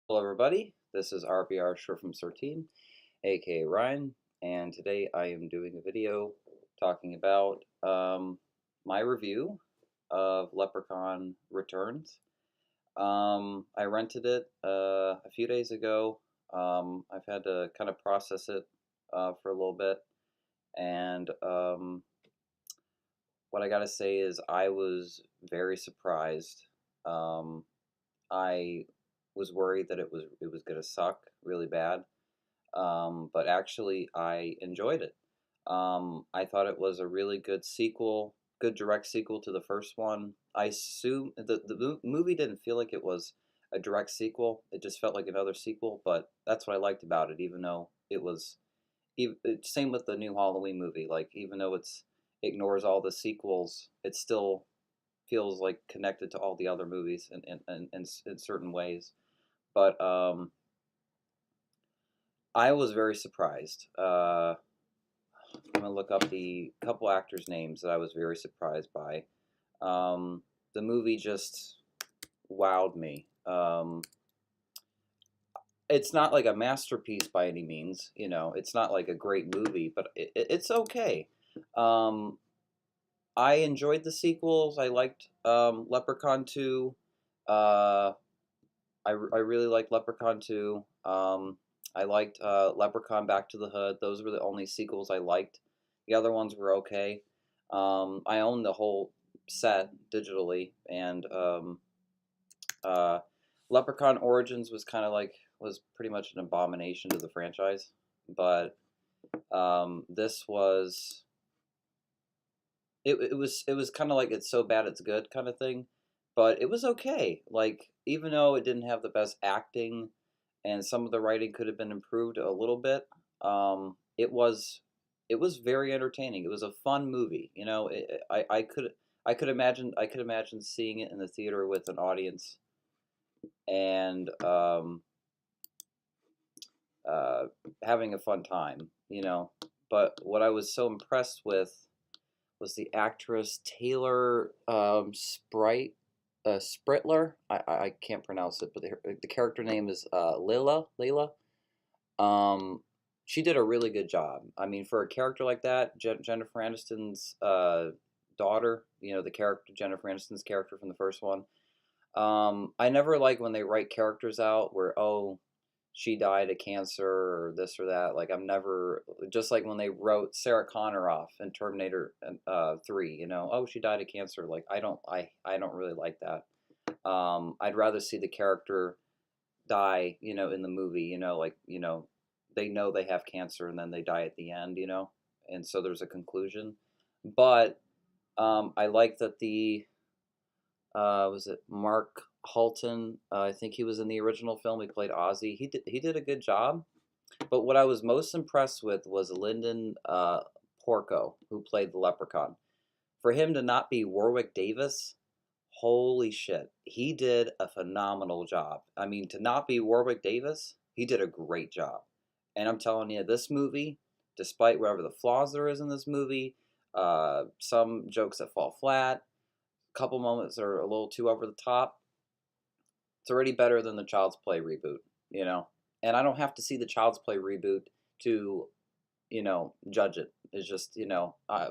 Hello, everybody. This is RBR short from 13, aka Ryan, and today I am doing a video talking about my review of Leprechaun Returns. I rented it a few days ago. I've had to kind of process it for a little bit, and what I gotta say is I was very surprised. Um, I was worried that it was gonna suck really bad, but actually I enjoyed it. I thought it was a really good sequel, good direct sequel to the first one. I assume the movie didn't feel like it was a direct sequel; it just felt like another sequel. But that's what I liked about it, even though it was. Same with the new Halloween movie. Like even though it's ignores all the sequels, it still feels like connected to all the other movies in certain ways. But I was very surprised. I'm gonna look up the couple actors' names that I was very surprised by. The movie just wowed me. It's not like a masterpiece by any means, It's not like a great movie, but it's okay. Um, I enjoyed the sequels. I liked Leprechaun 2. Uh, I really liked Leprechaun 2. I liked Leprechaun Back to the Hood. Those were the only sequels I liked. The other ones were okay. I own the whole set digitally, and uh, Leprechaun Origins was pretty much an abomination to the franchise. But this was it was kind of like it's so bad it's good kind of thing, but it was okay. Like even though it didn't have the best acting and some of the writing could have been improved a little bit, it was very entertaining. It was a fun movie. I could imagine seeing it in the theater with an audience and uh, having a fun time. But what I was so impressed with was the actress Taylor Spritler. I can't pronounce it, but the character name is Layla. Layla. Um, she did a really good job. I mean, for a character like that, Jennifer Aniston's daughter. The character Jennifer Aniston's character from the first one. I never like when they write characters out where she died of cancer or this or that. Like I'm never just like when they wrote Sarah Connor off in Terminator 3. She died of cancer. Like I don't really like that. I'd rather see the character die. In the movie. They know they have cancer and then they die at the end. And so there's a conclusion. But I like that the was it Mark Halton? I think he was in the original film. He played Ozzy. He did a good job. But what I was most impressed with was Lyndon Porco, who played the Leprechaun. For him to not be Warwick Davis, holy shit, he did a phenomenal job. I mean, to not be Warwick Davis, he did a great job. And I'm telling you, this movie, despite whatever the flaws there is in this movie, some jokes that fall flat, couple moments are a little too over the top. It's already better than the Child's Play reboot, you know. And I don't have to see the Child's Play reboot to, judge it. It's just,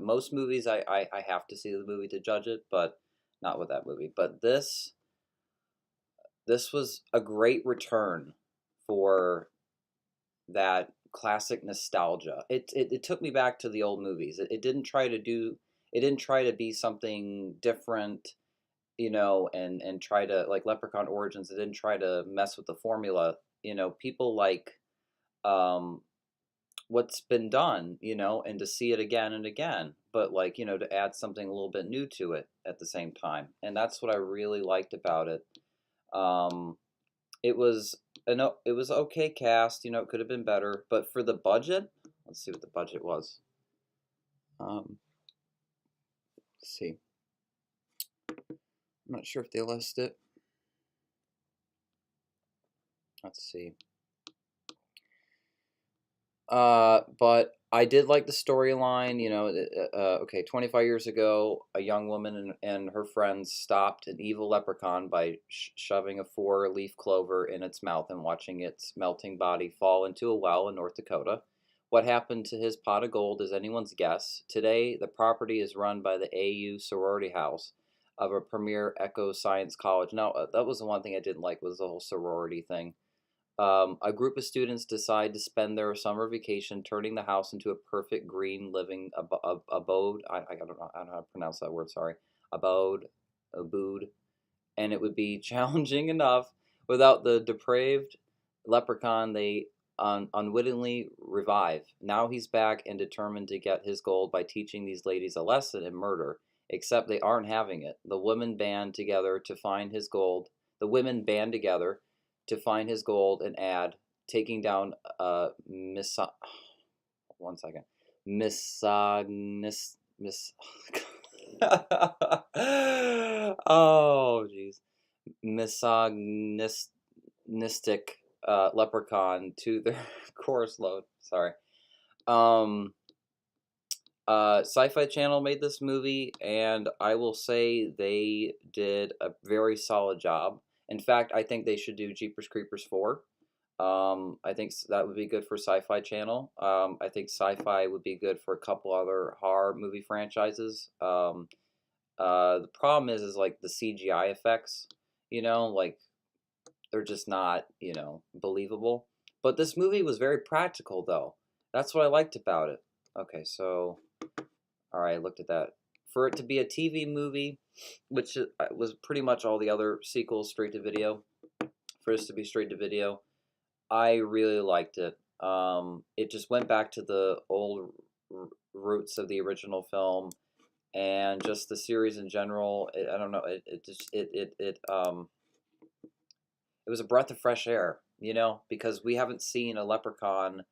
most movies I have to see the movie to judge it, but not with that movie. But this was a great return for that classic nostalgia. It took me back to the old movies. It didn't try to be something different, and try to like Leprechaun Origins. It didn't try to mess with the formula. People like um, what's been done, and to see it again and again, but like to add something a little bit new to it at the same time, and that's what I really liked about it. Um, it was it was okay cast. It could have been better, but for the budget, let's see what the budget was. Um, let's see. I'm not sure if they listed it. Let's see. But I did like the storyline. Okay, 25 years ago, a young woman and her friends stopped an evil leprechaun by shoving a four-leaf clover in its mouth and watching its melting body fall into a well in North Dakota. What happened to his pot of gold is anyone's guess. Today, the property is run by the AU sorority house of a premier eco science college. Now, that was the one thing I didn't like was the whole sorority thing. A group of students decide to spend their summer vacation turning the house into a perfect green living abode. I don't know how to pronounce that word. Sorry, abode, and it would be challenging enough without the depraved leprechaun they unwittingly revive. Now he's back and determined to get his gold by teaching these ladies a lesson in murder. Except they aren't having it. The women band together to find his gold. The women band together to find his gold and add, taking down one second, misogynist, oh jeez, misogynistic leprechaun to their chorus load. Sorry. Um, Sci-Fi Channel made this movie, and I will say they did a very solid job. In fact, I think they should do Jeepers Creepers 4. I think that would be good for Sci-Fi Channel. I think Sci-Fi would be good for a couple other horror movie franchises. The problem is like the CGI effects, like they're just not, believable. But this movie was very practical, though. That's what I liked about it. Okay, so, all right, I looked at that. For it to be a TV movie, which was pretty much all the other sequels straight to video, for this to be straight to video, I really liked it. It just went back to the old roots of the original film, and just the series in general. I don't know. It was a breath of fresh air, because we haven't seen a Leprechaun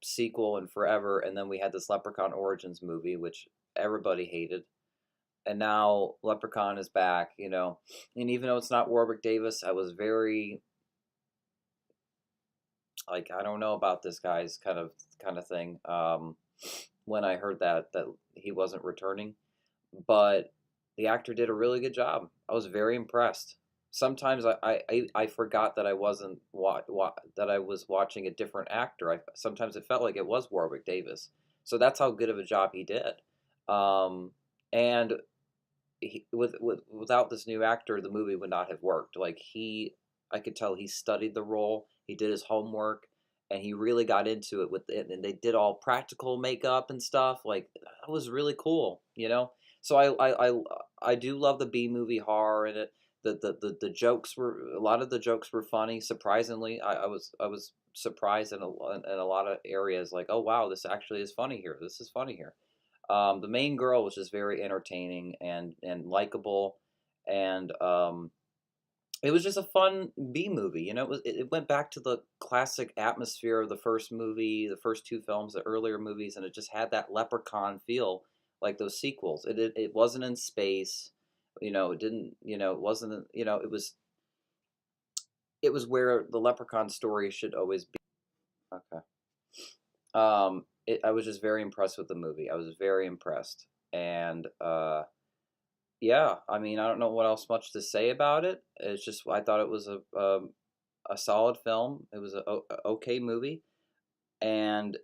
sequel in forever, and then we had this Leprechaun Origins movie, which everybody hated, and now Leprechaun is back, and even though it's not Warwick Davis, I was very like, I don't know about this guy's kind of thing, when I heard that he wasn't returning, but the actor did a really good job. I was very impressed. Sometimes I forgot that I wasn't that I was watching a different actor. Sometimes it felt like it was Warwick Davis. So that's how good of a job he did. And without this new actor, the movie would not have worked. Like I could tell he studied the role, he did his homework, and he really got into it with it. And they did all practical makeup and stuff. Like that was really cool, So I do love the B movie horror in it. The jokes were a lot of the jokes were funny. Surprisingly, I was surprised in a lot of areas. Like, oh wow, this actually is funny here. This is funny here. The main girl was just very entertaining and likable, and it was just a fun B movie. It went back to the classic atmosphere of the first movie, the first two films, the earlier movies, and it just had that Leprechaun feel, like those sequels. It wasn't in space, It didn't, it wasn't, it was where the Leprechaun story should always be. Okay. I was just very impressed with the movie. I was very impressed, and yeah, I mean, I don't know what else much to say about it. It's just I thought it was a solid film. It was a okay movie, and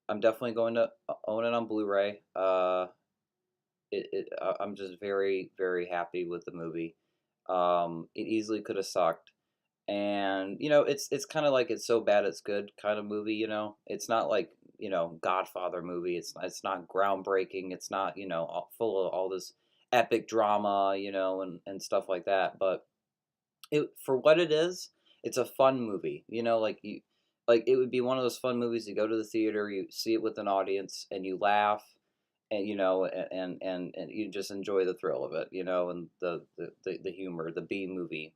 I'm definitely going to own it on Blu-ray. I'm just very very happy with the movie. It easily could have sucked, and it's kind of like it's so bad it's good kind of movie. It's not like Godfather movie. It's not groundbreaking. It's not full of all this epic drama, and stuff like that. But for what it is, it's a fun movie. Like it would be one of those fun movies. You go to the theater, you see it with an audience, and you laugh, and and you just enjoy the thrill of it, and the humor, the B movie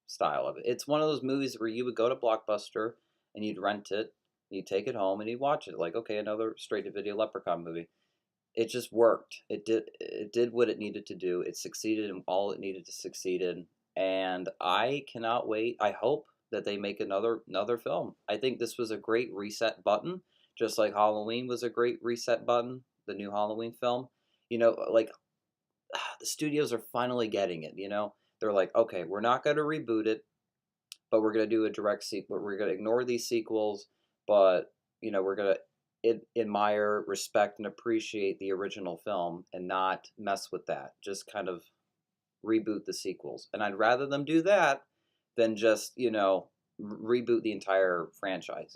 style of it. It's one of those movies where you would go to Blockbuster and you'd rent it, you'd take it home, and you'd watch it. Like, okay, another straight to video Leprechaun movie. It just worked. It did what it needed to do. It succeeded in all it needed to succeed in, and I cannot wait. I hope that they make another film. I think this was a great reset button just like Halloween was a great reset button, the new Halloween film. Like the studios are finally getting it. They're like, okay, we're not going to reboot it, but we're going to do a direct sequel. We're going to ignore these sequels, but we're going to admire, respect, and appreciate the original film and not mess with that. Just kind of reboot the sequels. And I'd rather them do that than just reboot the entire franchise.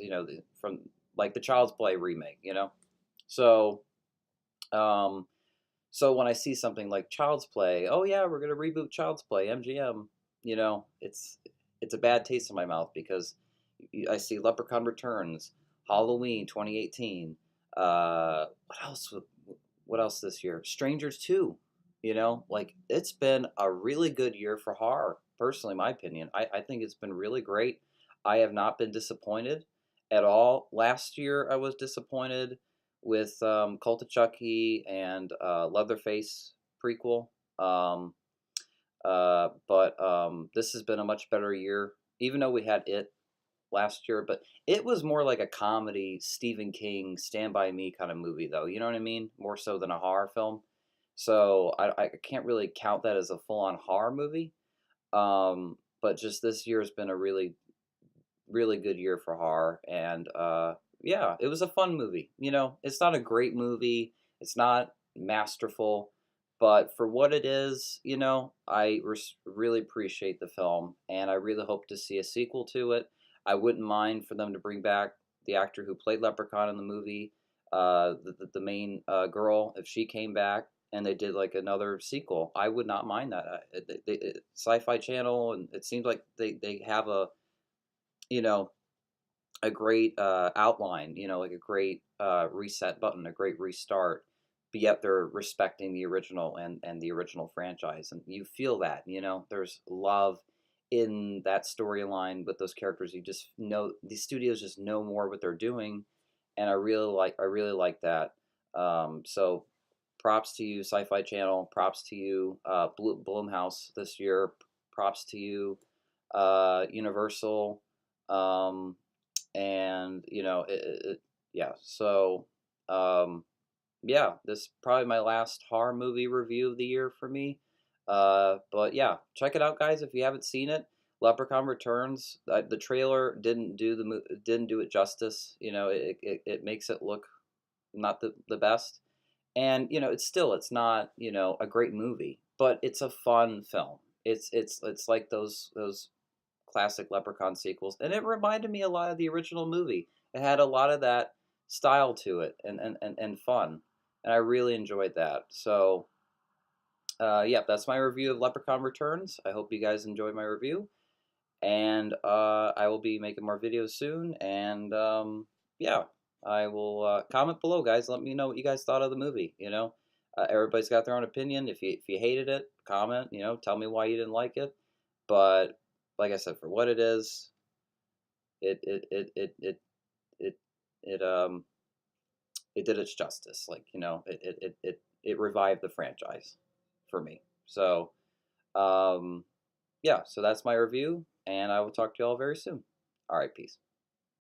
From like the Child's Play remake. So um, so when I see something like Child's Play, oh yeah, we're gonna reboot Child's Play, MGM. It's a bad taste in my mouth because I see Leprechaun Returns, Halloween 2018. What else? What else this year? Strangers 2. Like it's been a really good year for horror. Personally, my opinion, I think it's been really great. I have not been disappointed at all. Last year, I was disappointed with Cult of Chucky and Leatherface prequel. Um, but this has been a much better year, even though we had it last year. But it was more like a comedy, Stephen King, Stand By Me kind of movie, though. You know what I mean? More so than a horror film. So I can't really count that as a full on horror movie. But just this year has been a really really good year for horror, and yeah, it was a fun movie. It's not a great movie, it's not masterful, but for what it is, I really appreciate the film, and I really hope to see a sequel to it. I wouldn't mind for them to bring back the actor who played Leprechaun in the movie, the main girl, if she came back and they did like another sequel. I would not mind that. Sci-Fi Channel, and it seems like they have you know a great outline, like a great reset button, a great restart, but yet they're respecting the original and the original franchise. And you feel that, there's love in that storyline with those characters. You just know these studios just know more what they're doing. And I really like that. So props to you, Sci-Fi Channel. Props to you, Blumhouse this year. Props to you, Universal. Um, and yeah, so um yeah, this is probably my last horror movie review of the year for me. But yeah, check it out, guys, if you haven't seen it. Leprechaun Returns. The trailer didn't do it justice. It makes it look not the best, and it's not a great movie, but it's a fun film. It's like those classic Leprechaun sequels, and it reminded me a lot of the original movie. It had a lot of that style to it, and fun, and I really enjoyed that. So, yeah, that's my review of Leprechaun Returns. I hope you guys enjoyed my review, and I will be making more videos soon. And yeah, I will comment below, guys. Let me know what you guys thought of the movie. Everybody's got their own opinion. If you hated it, comment. Tell me why you didn't like it. But like I said, for what it is, it it it it it it it it did its justice. Like it revived the franchise for me. So yeah, so that's my review, and I will talk to you all very soon. All right, peace.